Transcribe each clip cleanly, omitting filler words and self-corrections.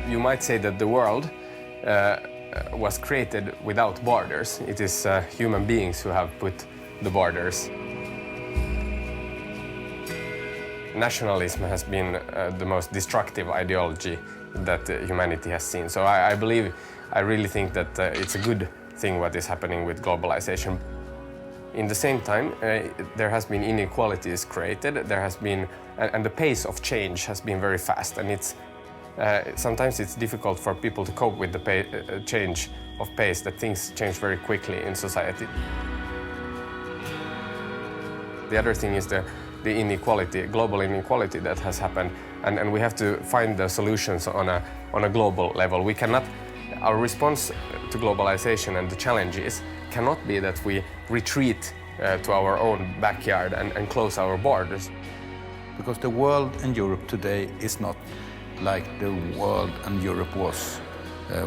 You might say that the world was created without borders. It is human beings who have put the borders. Nationalism has been the most destructive ideology that humanity has seen. So I really think that it's a good thing what is happening with globalization. In the same time, there has been inequalities created. There has been, and the pace of change has been very fast. And sometimes it's difficult for people to cope with the change of pace, that things change very quickly in society. The other thing is the inequality, global inequality that has happened, and we have to find the solutions on a global level. We cannot, our response to globalization and the challenges cannot be that we retreat to our own backyard and close our borders. Because the world and Europe today is not like the world and Europe was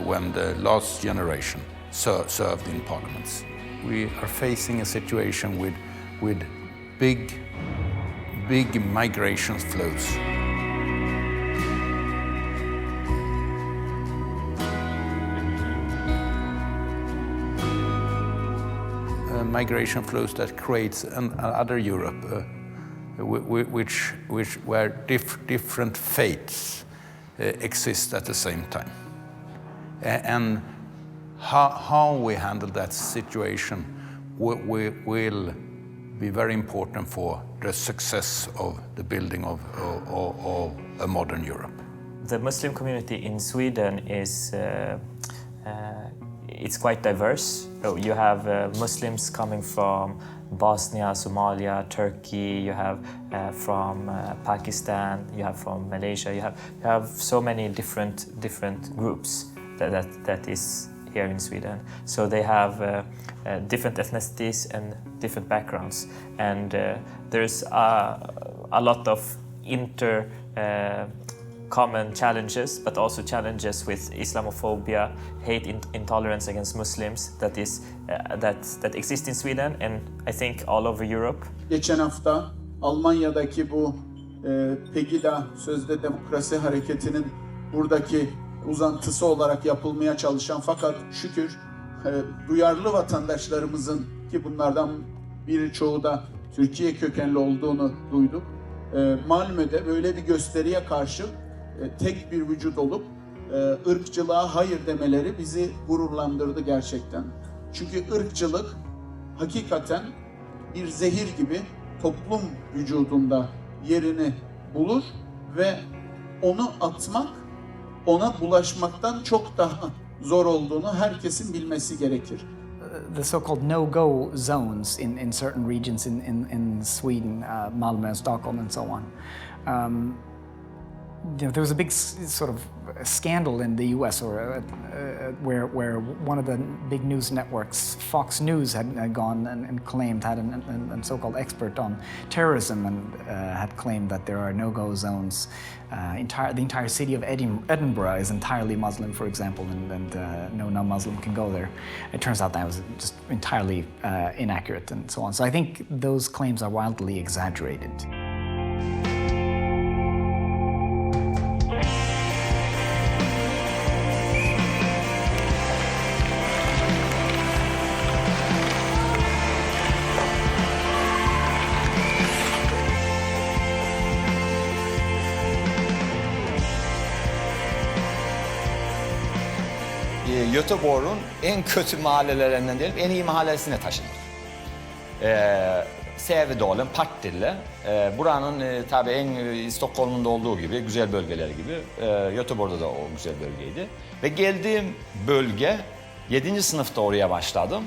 when the last generation served in parliaments. We are facing a situation with big migration flows. Migration flows that creates another Europe, where different faiths exist at the same time. And how we handle that situation will be very important for the success of the building of a modern Europe. The Muslim community in Sweden is it's quite diverse. You have Muslims coming from Bosnia, Somalia, Turkey. You have from Pakistan. You have from Malaysia. You have so many different groups that is here in Sweden. So they have different ethnicities and different backgrounds, and there's a lot of common challenges, but also challenges with Islamophobia, hate, intolerance against Muslims that exist in Sweden and I think all over Europe. Geçen hafta Almanya'daki bu Pegida Sözde Demokrasi Hareketi'nin buradaki uzantısı olarak yapılmaya çalışan fakat şükür duyarlı vatandaşlarımızın ki bunlardan birçoğu da Türkiye kökenli olduğunu duyduk. Malmö'de böyle bir gösteriye karşı tek bir vücut olup ırkçılığa hayır demeleri bizi gururlandırdı gerçekten. Çünkü ırkçılık hakikaten bir zehir gibi toplum vücudunda yerini bulur ve onu atmak, ona bulaşmaktan çok daha zor olduğunu herkesin bilmesi gerekir. The so-called no-go zones in certain regions in Sweden, Malmö, Stockholm, and so on. There was a big sort of scandal in the U.S. Where one of the big news networks, Fox News, had gone and claimed, had a so-called expert on terrorism, and had claimed that there are no-go zones. The entire city of Edinburgh is entirely Muslim, for example, and no non-Muslim can go there. It turns out that was just entirely inaccurate and so on. So I think those claims are wildly exaggerated. Göteborg'un en kötü mahallelerinden değil, en iyi mahallesine taşındık. Sävedalen, Partille, buranın tabii en Stockholm'un da olduğu gibi güzel bölgeler gibi, Göteborg'da da o güzel bölgeydi. Ve geldiğim bölge, 7. sınıfta oraya başladım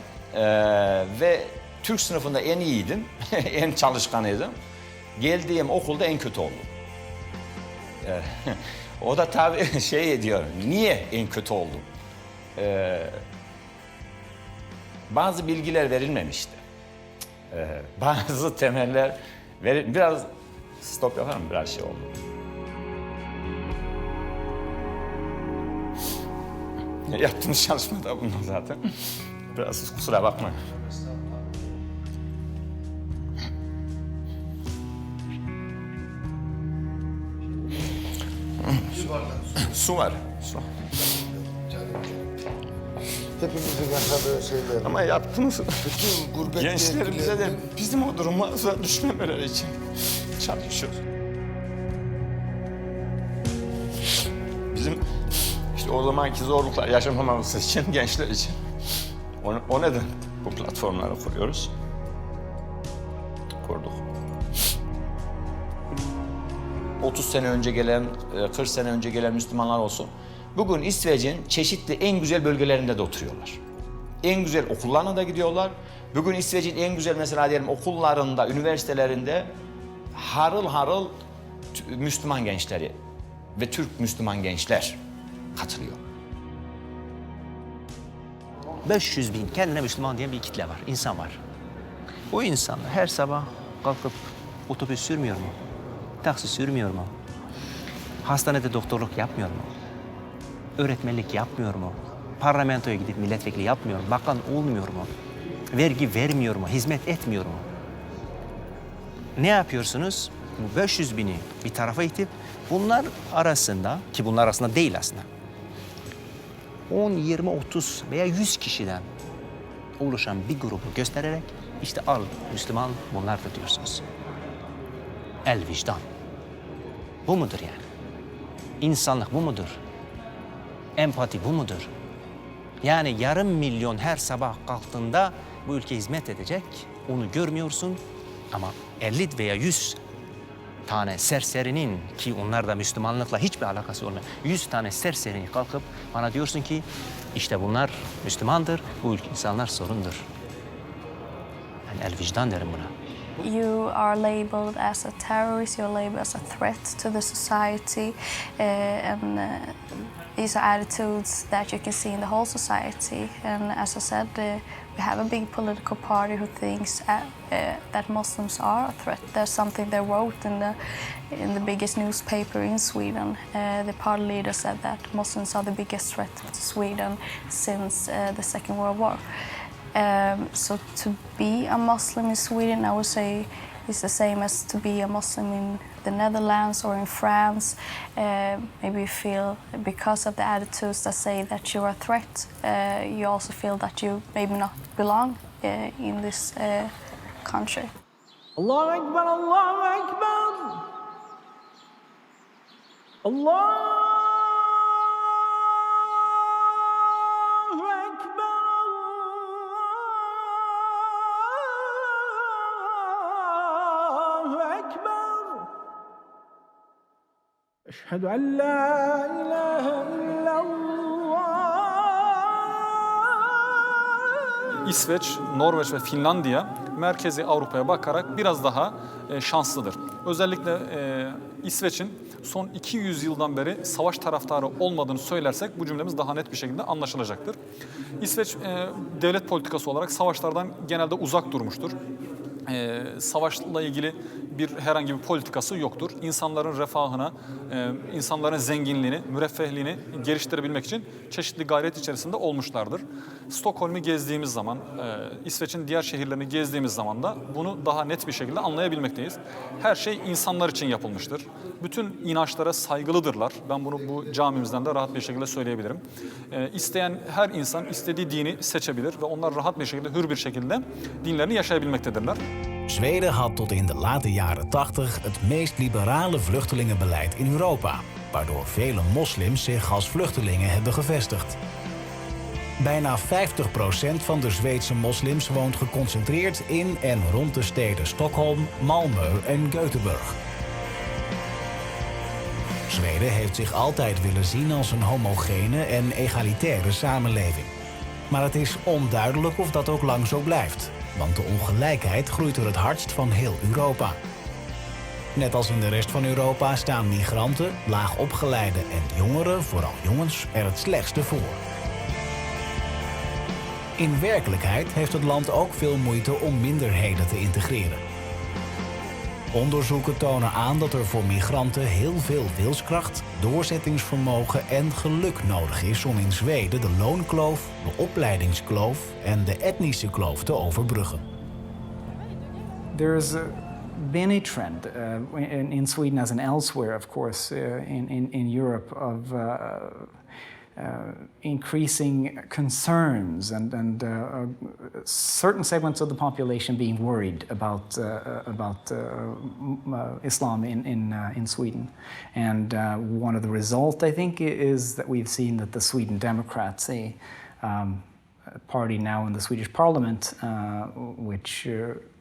ve Türk sınıfında en iyiydim, en çalışkanıydım. Geldiğim okulda en kötü oldum. O da tabii şey diyor, niye en kötü oldum? Bazı bilgiler verilmemişti. Bazı temeller biraz stop yapar mı? Biraz şey oldu. Yaptığımız çalışma da bundan zaten. Biraz kusura bakma. Su var. Su. Hepimizin yaşadığı şeyler. Ama yaptığınız Bütün gurbet gençlerimize de bizim o durumumuza düşmemeleri için çalışıyoruz. Bizim işte o zamanki zorluklar yaşamamamız için, gençler için. O neden bu platformları kuruyoruz. Kurduk. 30 sene önce gelen, 40 sene önce gelen Müslümanlar olsun. Bugün İsveç'in çeşitli en güzel bölgelerinde de oturuyorlar. En güzel okullarına da gidiyorlar. Bugün İsveç'in en güzel mesela diyelim okullarında, üniversitelerinde harıl harıl Müslüman gençleri ve Türk Müslüman gençler katılıyor. 500 bin kendine Müslüman diyen bir kitle var, insan var. Bu insanlar her sabah kalkıp otobüs sürmüyor mu? Taksi sürmüyor mu? Hastanede doktorluk yapmıyor mu? Öğretmenlik yapmıyor mu? Parlamentoya gidip milletvekili yapmıyor mu? Bakan olmuyor mu? Vergi vermiyor mu? Hizmet etmiyor mu? Ne yapıyorsunuz? Bu 500 bini bir tarafa itip bunlar arasında, ki bunlar arasında değil aslında, 10, 20, 30 veya 100 kişiden oluşan bir grubu göstererek işte al Müslüman bunlardır diyorsunuz. El vicdan. Bu mudur yani? İnsanlık bu mudur? Empati bu mudur? Yani yarım milyon her sabah kalktığında bu ülke hizmet edecek, onu görmüyorsun ama 50 veya 100 tane serserinin, ki onlar da Müslümanlıkla hiçbir alakası olmayan 100 tane serserinin kalkıp bana diyorsun ki işte bunlar Müslümandır, bu ülke insanlar sorundur. Yani el vicdan derim buna. You are labeled as a terrorist, you're labeled as a threat to the society, and these are attitudes that you can see in the whole society. And as I said, we have a big political party who thinks that Muslims are a threat. There's something they wrote in the biggest newspaper in Sweden. The party leader said that Muslims are the biggest threat to Sweden since the Second World War. So to be a Muslim in Sweden, I would say, is the same as to be a Muslim in the Netherlands or in France. Maybe you feel, because of the attitudes that say that you're a threat, you also feel that you maybe not belong in this country. Allahu Ekber, Allahu Ekber. Allah. Eşhedü en la ilahe illallah. İsveç, Norveç ve Finlandiya merkezi Avrupa'ya bakarak biraz daha şanslıdır. Özellikle İsveç'in son 200 yıldan beri savaş taraftarı olmadığını söylersek bu cümlemiz daha net bir şekilde anlaşılacaktır. İsveç devlet politikası olarak savaşlardan genelde uzak durmuştur. Savaşla ilgili herhangi bir politikası yoktur. İnsanların refahına, insanların zenginliğini, müreffehliğini geliştirebilmek için çeşitli gayret içerisinde olmuşlardır. Stockholm'u gezdiğimiz zaman, İsveç'in diğer şehirlerini gezdiğimiz zaman da bunu daha net bir şekilde anlayabilmekteyiz. Her şey insanlar için yapılmıştır. Bütün inançlara saygılıdırlar. Ben bunu bu camimizden de rahat bir şekilde söyleyebilirim. İsteyen her insan istediği dini seçebilir ve onlar rahat bir şekilde, hür bir şekilde dinlerini yaşayabilmektedirler. Zweden had tot in de late jaren 80 het meest liberale vluchtelingenbeleid in Europa, waardoor vele moslims zich als vluchtelingen hebben gevestigd. Bijna 50% van de Zweedse moslims woont geconcentreerd in en rond de steden Stockholm, Malmö en Göteborg. Zweden heeft zich altijd willen zien als een homogene en egalitaire samenleving. Maar het is onduidelijk of dat ook lang zo blijft. Want de ongelijkheid groeit er het hardst van heel Europa. Net als in de rest van Europa staan migranten, laagopgeleide en jongeren, vooral jongens, er het slechtste voor. In werkelijkheid heeft het land ook veel moeite om minderheden te integreren. Onderzoeken tonen aan dat er voor migranten heel veel wilskracht, doorzettingsvermogen en geluk nodig is om in Zweden de loonkloof, de opleidingskloof en de etnische kloof te overbruggen. There's been a trend in Sweden as in elsewhere, of course, in Europe, of increasing concerns and certain segments of the population being worried about Islam in Sweden. And one of the results, I think, is that we've seen that the Sweden Democrats, a party now in the Swedish parliament, which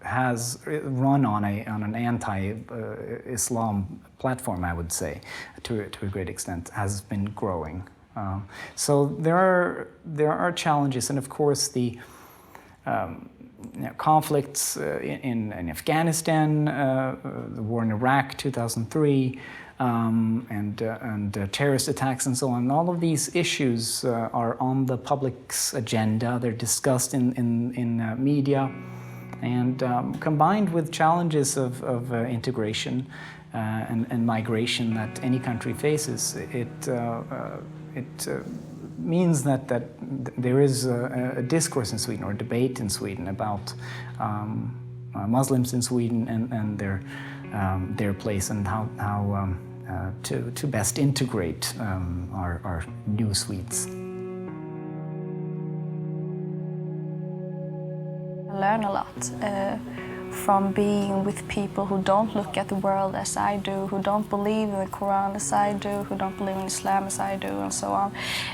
has run on an anti-Islam platform, I would say, to a great extent, has been growing. So there are challenges, and of course the conflicts in Afghanistan, the war in Iraq 2003, and terrorist attacks and so on. All of these issues are on the public's agenda. They're discussed in media, and combined with challenges of integration and migration that any country faces, it means that there is a discourse in Sweden, or a debate in Sweden, about Muslims in Sweden and their place, and how to best integrate our new Swedes. I learn a lot from being with people who don't look at the world as I do, who don't believe in the Quran as I do, who don't believe in Islam as I do, and so on.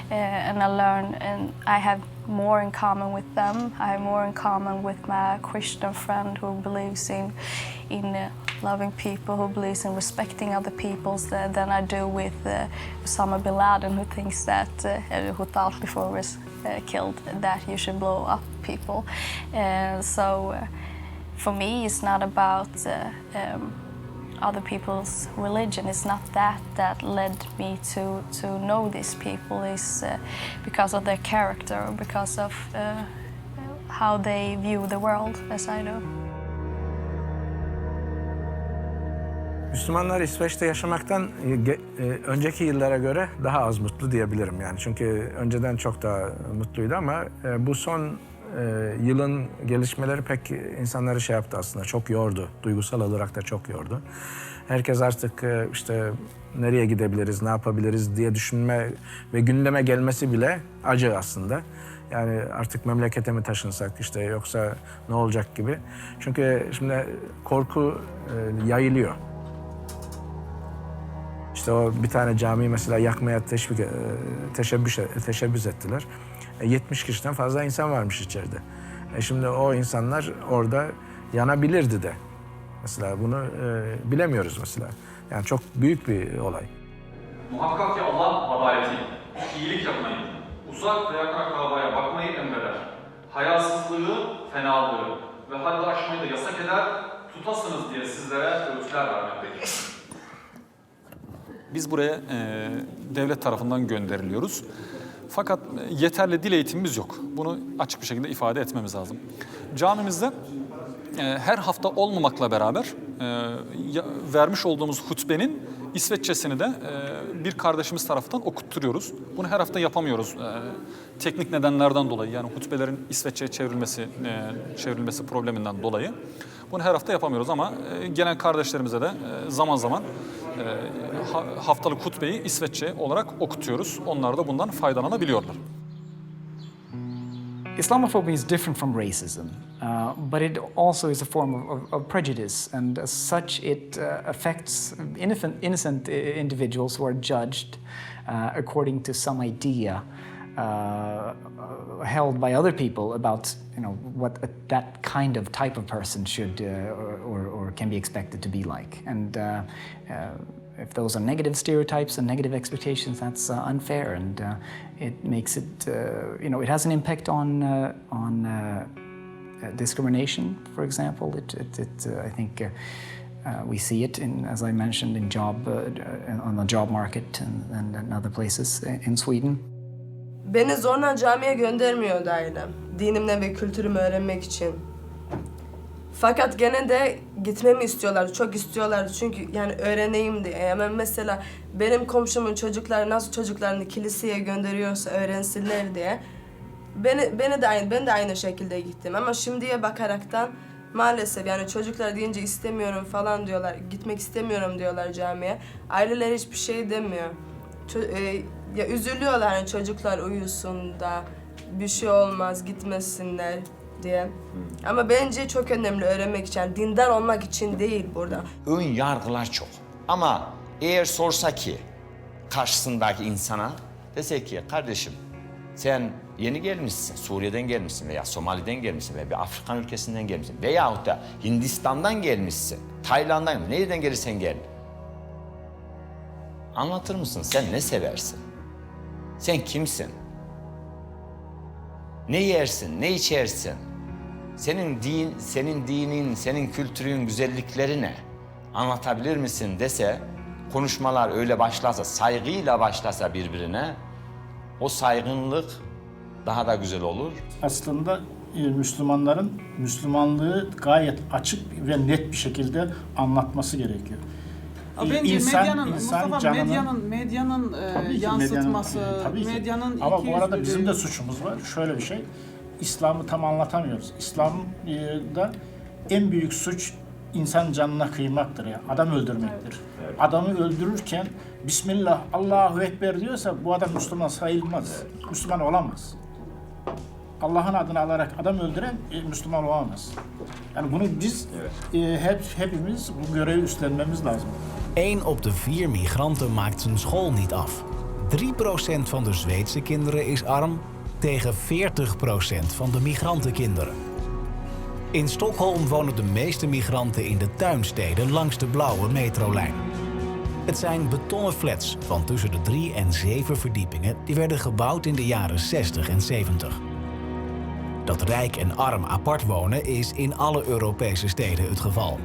And I learn, and I have more in common with them. I have more in common with my Christian friend who believes in loving people, who believes in respecting other peoples, than I do with Osama bin Laden, who thinks that, who thought before he was killed, that you should blow up people. So for me, it's not about other people's religion. It's not that led me to know these people. It's because of their character, because of how they view the world as I do. Müslümanlar İsveç'te yaşamaktan önceki yıllara göre daha az mutlu diyebilirim yani. Çünkü önceden çok daha mutluydu ama bu son yılın gelişmeleri pek insanları şey yaptı aslında, çok yordu. Duygusal olarak da çok yordu. Herkes artık işte nereye gidebiliriz, ne yapabiliriz diye düşünme ve gündeme gelmesi bile acı aslında. Yani artık memlekete mi taşınsak işte, yoksa ne olacak gibi. Çünkü şimdi korku yayılıyor. İşte o bir tane camiyi mesela yakmaya teşebbüs ettiler. 70 kişiden fazla insan varmış içeride. Şimdi o insanlar orada yanabilirdi de. Mesela bunu bilemiyoruz mesela. Yani çok büyük bir olay. Muhakkak ki Allah adaleti, iyilik yapmayı, uzak ve yakın akrabaya bakmayı emreder. Hayasızlığı, fenalığı ve haddi aşmayı da yasak eder, tutasınız diye sizlere öğütler vermektedir. Biz buraya devlet tarafından gönderiliyoruz. Fakat yeterli dil eğitimimiz yok. Bunu açık bir şekilde ifade etmemiz lazım. Camimizde her hafta olmamakla beraber vermiş olduğumuz hutbenin İsveççesini de bir kardeşimiz tarafından okutturuyoruz. Bunu her hafta yapamıyoruz. Teknik nedenlerden dolayı, yani hutbelerin İsveççe'ye çevrilmesi probleminden dolayı. Bunu her hafta yapamıyoruz ama gelen kardeşlerimize de zaman zaman haftalık hutbeyi İsveççe olarak okutuyoruz. Onlar da bundan faydalanabiliyorlar. Islamophobia is different from racism, but it also is a form of prejudice, and as such it affects innocent individuals who are judged according to some idea held by other people about, you know, what that kind of type of person should or can be expected to be like. And if those are negative stereotypes and negative expectations, that's unfair, and it makes it, you know, it has an impact on discrimination, for example. I think we see it as I mentioned, on the job market and in other places in Sweden. Beni zorla camiye göndermiyordu ailem. Dinimle ve kültürümü öğrenmek için. Fakat gene de gitmemi istiyorlardı, çok istiyorlardı çünkü yani öğreneyim diye. Yani mesela benim komşumun çocukları nasıl çocuklarını kiliseye gönderiyorsa öğrensinler diye. Ben de aynı şekilde gittim ama şimdiye bakaraktan maalesef yani çocuklar deyince istemiyorum falan diyorlar, gitmek istemiyorum diyorlar camiye. Aileler hiçbir şey demiyor. Ya üzülüyorlar hani çocuklar uyusun da bir şey olmaz gitmesinler diye. Ama bence çok önemli öğrenmek için, yani dindar olmak için değil burada. Ön yargılar çok. Ama eğer sorsa ki karşısındaki insana, dese ki kardeşim sen yeni gelmişsin, Suriye'den gelmişsin veya Somali'den gelmişsin veya bir Afrikan ülkesinden gelmişsin veyahut da Hindistan'dan gelmişsin, Tayland'dan, nereden gelirsen gel. Anlatır mısın sen ne seversin? Sen kimsin? Ne yersin, ne içersin? Senin dinin, senin kültürün güzellikleri ne? Anlatabilir misin dese, konuşmalar öyle başlasa, saygıyla başlasa birbirine, o saygınlık daha da güzel olur. Aslında Müslümanların Müslümanlığı gayet açık ve net bir şekilde anlatması gerekiyor. Bence medyanın yansıtması, medyanın ama bu arada bizim de suçumuz var. Şöyle bir şey, İslam'ı tam anlatamıyoruz. İslam'da en büyük suç insan canına kıymaktır ya, adam öldürmektir. Adamı öldürürken Bismillah, Allahu Ekber diyorsa bu adam Müslüman sayılmaz, Müslüman olamaz. Allah'ın adını alarak adam öldüren Müslüman olamaz. Yani bunu biz hepimiz bu görevi üstlenmemiz lazım. 1 op de 4 migranten maakt zijn school niet af. 3% van de Zweedse kinderen is arm tegen 40% van de migrantenkinderen. In Stockholm wonen de meeste migranten in de tuinsteden langs de blauwe metrolijn. Het zijn betonnen flats van tussen de 3 en 7 verdiepingen die werden gebouwd in de jaren 60 en 70. Dat rijk en arm apart wonen is in alle Europese steden het geval.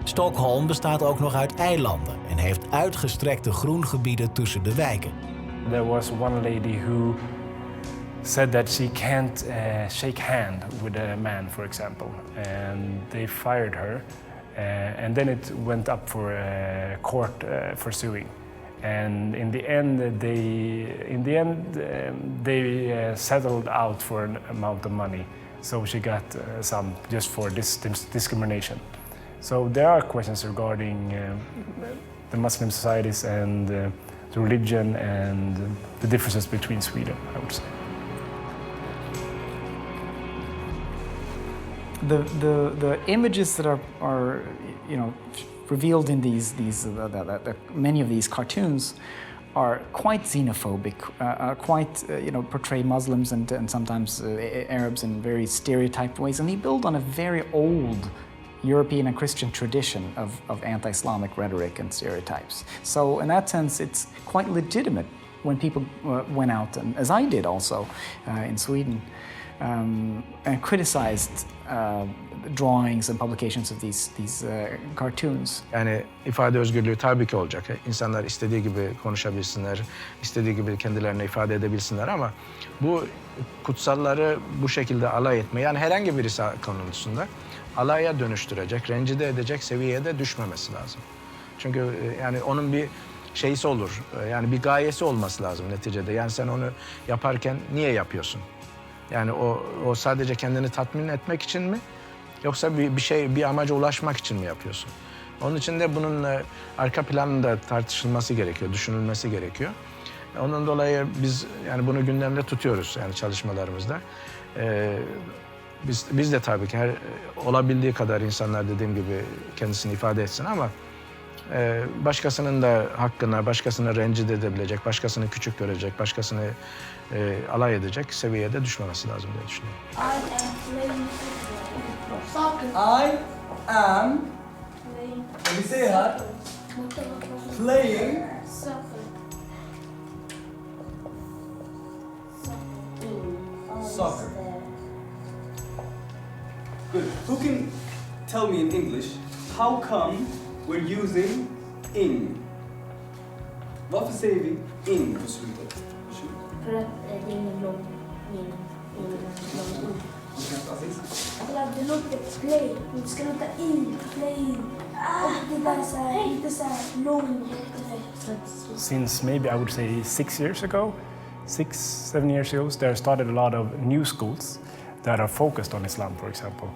Stockholm bestaat ook nog uit eilanden en heeft uitgestrekte groengebieden tussen de wijken. There was one lady who said that she can't shake hand with a man, for example, and they fired her, and then it went up for court for suing. And in the end, they settled out for an amount of money. So she got some just for this discrimination. So there are questions regarding the Muslim societies and the religion and the differences between Sweden, I would say. The images that are revealed in many of these cartoons are quite xenophobic, quite portray Muslims and sometimes Arabs in very stereotyped ways, and they build on a very old European and Christian tradition of anti-Islamic rhetoric and stereotypes. So in that sense, it's quite legitimate when people went out, and as I did also in Sweden, and criticized drawings and publications of these cartoons. Yani ifade özgürlüğü tabii ki olacak. İnsanlar istediği gibi konuşabilsinler, istediği gibi kendilerini ifade edebilsinler ama bu kutsalları bu şekilde alay etme, yani herhangi birisi konusunda alaya dönüştürecek, rencide edecek seviyeye de düşmemesi lazım. Çünkü yani onun bir şeysi olur, yani bir gayesi olması lazım neticede. Yani sen onu yaparken niye yapıyorsun? Yani o sadece kendini tatmin etmek için mi? Yoksa bir amaca ulaşmak için mi yapıyorsun? Onun için de bunun arka planında tartışılması gerekiyor, düşünülmesi gerekiyor. Ondan dolayı biz yani bunu gündemde tutuyoruz yani çalışmalarımızda. Biz de tabii ki olabildiği kadar insanlar dediğim gibi kendisini ifade etsin ama başkasının da hakkına, başkasını rencide edebilecek, başkasını küçük görecek, başkasını alay edecek seviyede düşmemesi lazım diye düşünüyorum. I am playing soccer. Good. Who can tell me in English how come we're using in? Varför säger vi in på slutet? För att det är ingen lång mening. Det låter play. Vi ska låta in, play. Och det där är så här, lite så här lång. Since maybe I would say 6 years ago, 6-7 years ago, there started a lot of new schools that are focused on Islam, for example.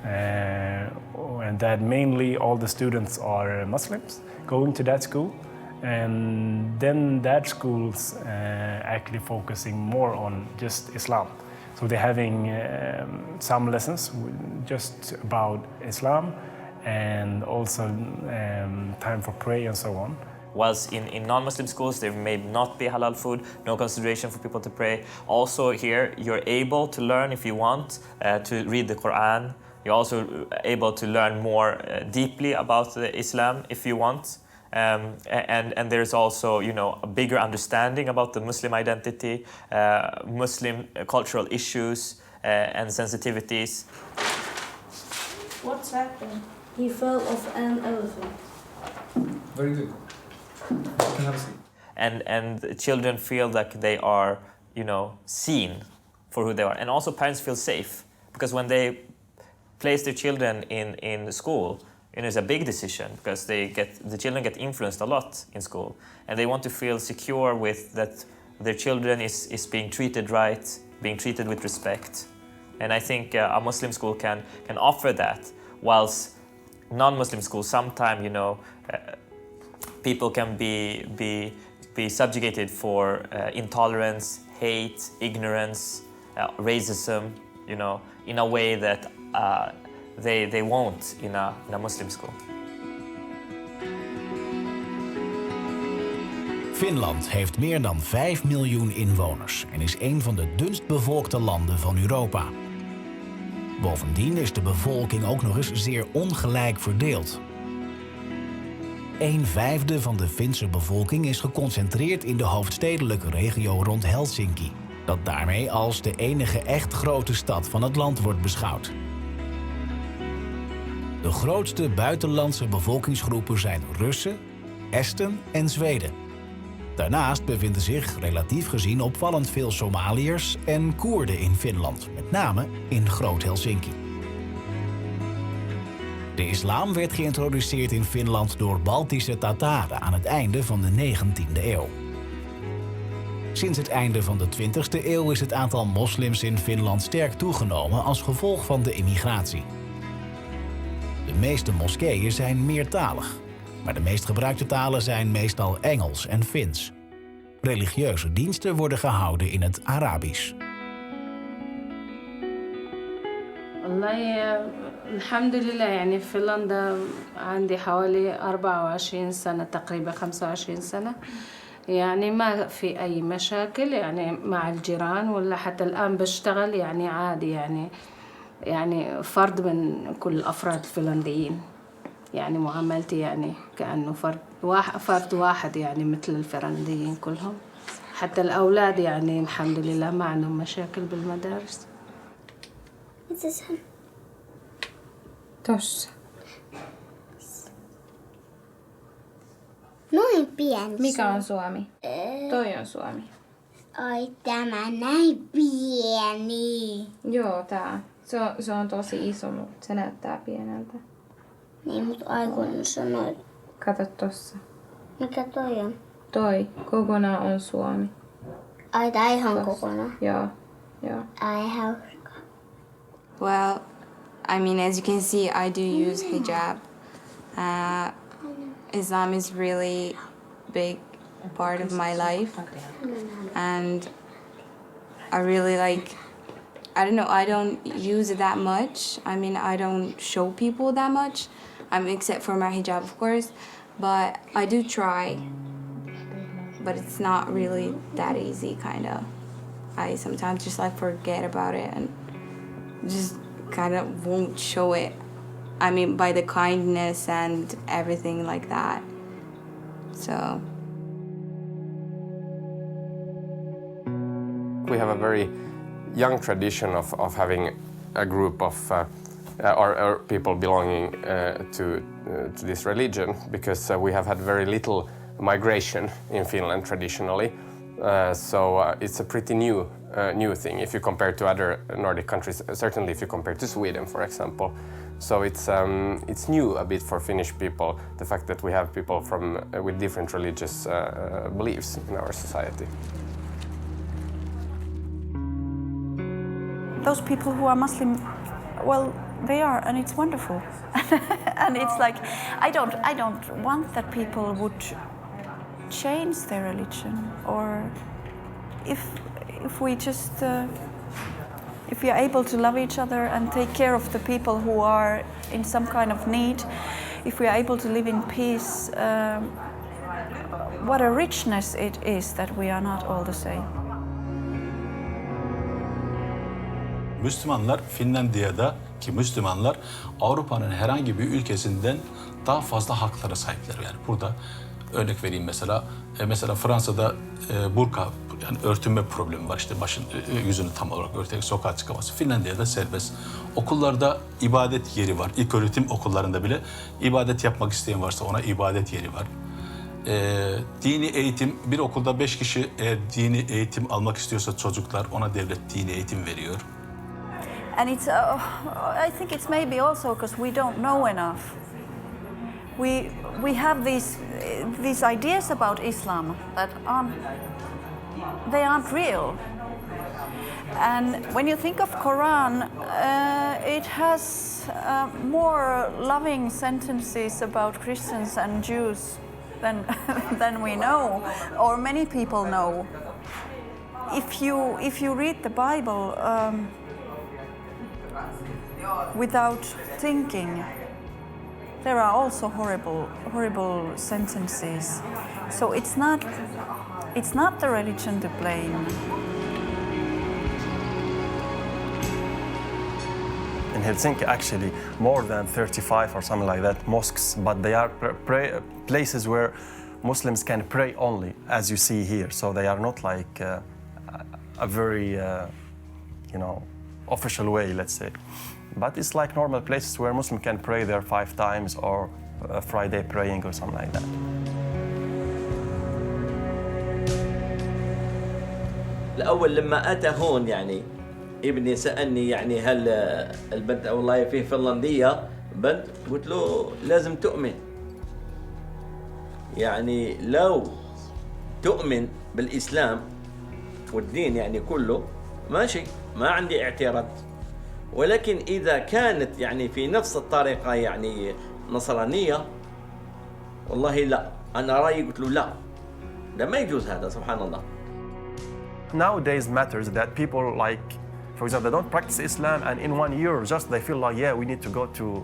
and that mainly all the students are Muslims going to that school. And then that school's actually focusing more on just Islam. So they're having some lessons just about Islam and also time for prayer and so on. Whilst in non-Muslim schools, there may not be halal food, no consideration for people to pray. Also here, you're able to learn, if you want, to read the Quran. You're also able to learn more deeply about Islam, if you want. And there's also, you know, a bigger understanding about the Muslim identity, Muslim cultural issues and sensitivities. What's happened? He fell off an elephant. Very good. You can have a seat. And children feel like they are, you know, seen for who they are. And also parents feel safe, because when they place their children in school, and it's a big decision, because the children get influenced a lot in school, and they want to feel secure with that their children is being treated right, being treated with respect. And I think a Muslim school can offer that, whilst non-Muslim schools sometimes, you know, people can be subjugated for intolerance, hate, ignorance, racism, you know, in a way that they won't in a Muslim school. Finland heeft meer dan 5 miljoen inwoners en is een van de dunst bevolkte landen van Europa. Bovendien is de bevolking ook nog eens zeer ongelijk verdeeld. 1/5 van de Finse bevolking is geconcentreerd in de hoofdstedelijke regio rond Helsinki, dat daarmee als de enige echt grote stad van het land wordt beschouwd. De grootste buitenlandse bevolkingsgroepen zijn Russen, Esten en Zweden. Daarnaast bevinden zich relatief gezien opvallend veel Somaliërs en Koerden in Finland, met name in Groot-Helsinki. De islam werd geïntroduceerd in Finland door Baltische Tataren aan het einde van de 19e eeuw. Sinds het einde van de 20e eeuw is het aantal moslims in Finland sterk toegenomen als gevolg van de immigratie. De meeste moskeeën zijn meertalig, maar de meest gebruikte talen zijn meestal Engels en Fins. Religieuze diensten worden gehouden in het Arabisch. والله الحمد لله يعني في فنلندا عندي حوالي 24 سنة تقريبا 25 سنة يعني ما في أي مشاكل يعني مع الجيران ولا حتى الآن بشتغل يعني عادي يعني فرد من كل الأفراد الفنلنديين يعني معاملتي يعني كأنه فرد واحد يعني مثل الفنلنديين كلهم حتى الأولاد يعني الحمد لله ما عندهم مشاكل بالمدارس. Tossa. Noin pieni. Mikä on Suomi? Toi on Suomi. Ai tämä näin pieni. Joo, tää. Se on tosi iso, mutta se näyttää pieneltä. Niin, mutta aikuinen sanoi. Kato tossa. Mikä toi on? Toi. Kokonaan on Suomi. Ai tää ihan kokonaan? Joo. Ai hauska. Well, I mean, as you can see, I do use hijab. Islam is really big part of my life, and I really I don't know, I don't use it that much. I mean, I don't show people that much, except for my hijab, of course, but I do try, but it's not really that easy, kind of. I sometimes just forget about it and just kind of won't show it. I mean, by the kindness and everything like that. So. We have a very young tradition of having a group of or people belonging to this religion, because we have had very little migration in Finland traditionally. So it's a pretty new thing if you compare to other Nordic countries, certainly if you compare to Sweden, for example. So it's new a bit for Finnish people, the fact that we have people with different religious beliefs in our society. Those people who are Muslim, well, they are, and it's wonderful. And it's like, I don't want that people would change their religion, or if we just if we are able to love each other and take care of the people who are in some kind of need, if we are able to live in peace, what a richness it is that we are not all the same. Müslümanlar Finlandiya'da ki Müslümanlar Avrupa'nın herhangi bir ülkesinden daha fazla haklara sahipler. Yani burada örnek vereyim mesela Fransa'da burka yani örtünme problemi var, işte başın yüzünü tam olarak örterek sokağa çıkaması. Finlandiya'da serbest. Okullarda ibadet yeri var. İlköğretim okullarında bile ibadet yapmak isteyen varsa ona ibadet yeri var. Dini eğitim, bir okulda 5 kişi eğer dini eğitim almak istiyorsa çocuklar, ona devlet dini eğitim veriyor. And it's, I think it's maybe also because we don't know enough. We have these ideas about Islam that aren't real. And when you think of Quran, it has more loving sentences about Christians and Jews than we know, or many people know. If you read the Bible without thinking, there are also horrible sentences. So it's not the religion to blame. In Helsinki, actually, more than 35 or something like that mosques, but they are places where Muslims can pray only, as you see here. So they are not like a very, official way, let's say. But it's like normal places where Muslim can pray there 5 times or Friday praying or something like that. الأول لما أتى هون يعني ابني سألني يعني هل البنت والله في فنلندية بنت، قلت له لازم تؤمن، يعني لو تؤمن بالإسلام والدين يعني كله ماشي، ما عندي اعتراض. ولكن إذا كانت يعني في نفس الطريقة يعني نصرانية، والله لا، أنا رأيي قلت له لا، ده ما يجوز هذا، سبحان الله. Nowadays matters that people like, for example, they don't practice Islam, and in 1 year just they feel like, yeah, we need to go to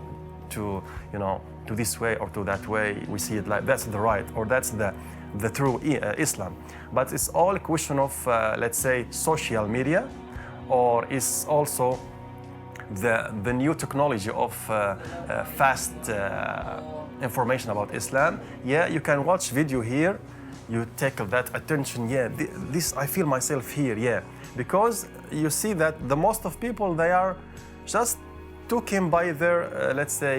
this way or to that way. We see it like that's the right or that's the true Islam. But it's all a question of let's say social media, or it's also the new technology of fast information about Islam. Yeah, you can watch video here, you take that attention, yeah, this I feel myself here, yeah. Because you see that the most of people, they are just taken by their, let's say,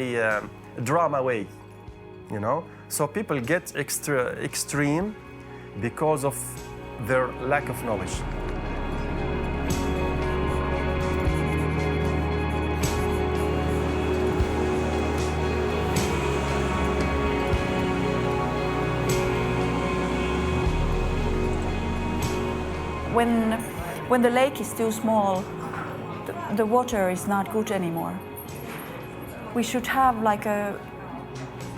drama way, So people get extreme because of their lack of knowledge. When the lake is too small, the water is not good anymore. We should have like a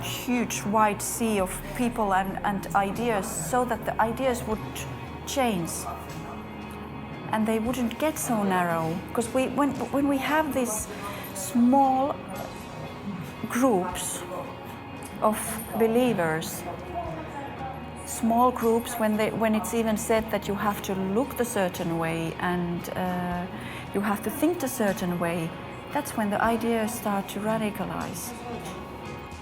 huge wide sea of people and ideas, so that the ideas would change and they wouldn't get so narrow. Because when we have these small groups of believers, small groups, when it's even said that you have to look a certain way and you have to think a certain way, that's when the ideas start to radicalize.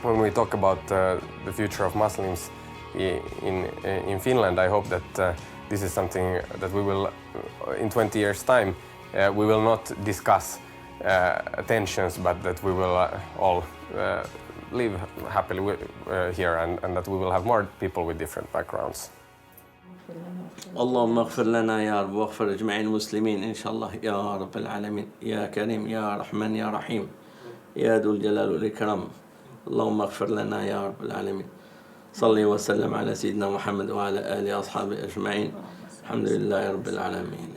When we talk about the future of Muslims in Finland, I hope that this is something that we will, in 20 years' time, we will not discuss tensions, but that we will all live happily here, and that we will have more people with different backgrounds. اللهم اغفر لنا يا رب واغفر جميع المسلمين إن شاء الله يا رب العالمين، يا كريم يا رحمن يا رحيم يا ذو الجلال والإكرام. اللهم اغفر لنا يا رب العالمين. صلي وسلم على سيدنا محمد وعلى آله وأصحابه أجمعين. الحمد لله رب العالمين.